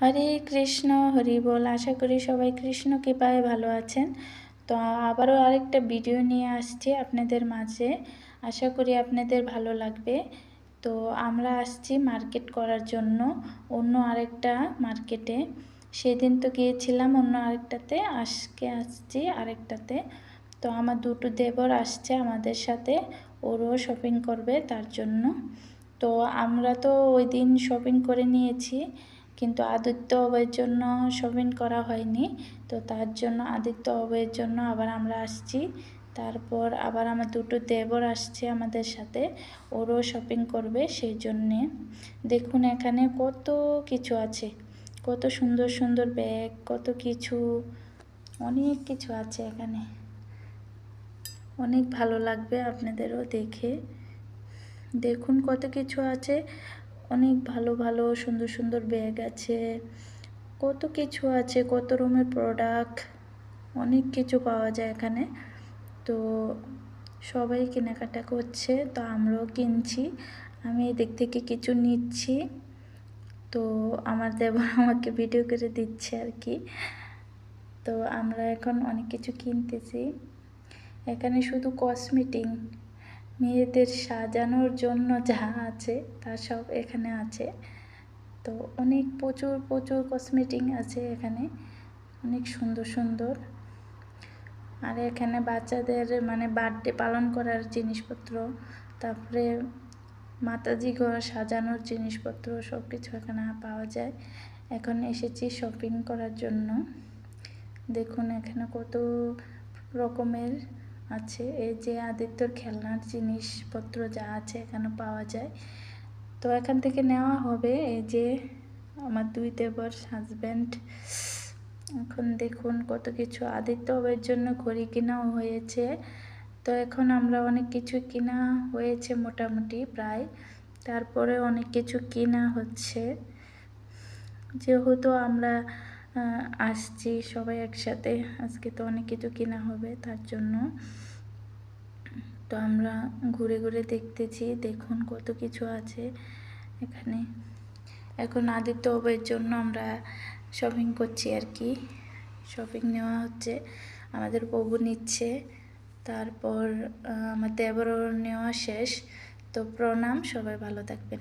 হরে কৃষ্ণ, হরি বল। আশা করি সবাই কৃষ্ণ কৃপায় ভালো আছেন। তো আবারও আরেকটা ভিডিও নিয়ে আসছি আপনাদের মাঝে। আশা করি আপনাদের ভালো লাগবে। তো আমরা আসছি মার্কেট করার জন্য অন্য আরেকটা মার্কেটে। সেদিন তো গিয়েছিলাম অন্য আরেকটাতে, আজকে আসছি আরেকটাতে। তো আমার দুটো দেবর আসছে আমাদের সাথে, ওরও শপিং করবে তার জন্য। তো আমরা তো ওই দিন শপিং করে নিয়েছি, কিন্তু আদিত্য অভয়ের জন্য শপিং করা হয়নি। তো তার জন্য আদিত্য অভয়ের জন্য আবার আমরা আসছি। তারপর আবার আমার দুটো দেবর আসছে আমাদের সাথে, ওরও শপিং করবে সেই জন্যে। দেখুন এখানে কত কিছু আছে, কত সুন্দর সুন্দর ব্যাগ, কত কিছু, অনেক কিছু আছে এখানে। অনেক ভালো লাগবে আপনাদেরও দেখে। দেখুন কত কিছু আছে, অনেক ভালো ভালো সুন্দর সুন্দর ব্যাগ আছে, কত কিছু আছে, কত রকমের প্রোডাক্ট, অনেক কিছু পাওয়া যায় এখানে। তো সবাই কেনাকাটা করছে, তো আমরাও কিনছি। আমি এদিক থেকে কিছু নিচ্ছি, তো আমার দেবর আমাকে ভিডিও করে দিচ্ছে আর কি। তো আমরা এখন অনেক কিছু কিনতেছি। এখানে শুধু কসমেটিক, মেয়েদের সাজানোর জন্য যা আছে তা সব এখানে আছে। তো অনেক প্রচুর প্রচুর কসমেটিক আছে এখানে, অনেক সুন্দর সুন্দর। আর এখানে বাচ্চাদের মানে বার্থডে পালন করার জিনিসপত্র, তারপরে মাতাজি ঘর সাজানোর জিনিসপত্র, সব কিছু এখানে পাওয়া যায়। এখন এসেছি শপিং করার জন্য। দেখুন এখানে কত রকমের আছে। এই যে আদিত্যর খেলনার জিনিসপত্র যা আছে এখানে পাওয়া যায়। তো এখান থেকে নেওয়া হবে। এই যে আমার দুই দেবর হাজব্যান্ড। এখন দেখুন কত কিছু। আদিত্য অভয়ের জন্য ঘড়ি কেনাও হয়েছে। তো এখন আমরা অনেক কিছু কেনা হয়েছে মোটামুটি প্রায়, তারপরে অনেক কিছু কেনা হচ্ছে, যেহেতু আমরা আসছি সবাই একসাথে, আজকে তো অনেক কিছু কেনা হবে তার জন্য। তো আমরা ঘুরে ঘুরে দেখতেছি, দেখুন কত কিছু আছে এখানে। এখন আদিত্য অভয়ের জন্য আমরা শপিং করছি আর কি। শপিং নেওয়া হচ্ছে, আমাদের বউ নিচ্ছে, তারপর আমার দেবরও নেওয়া শেষ। তো প্রণাম, সবাই ভালো থাকবেন।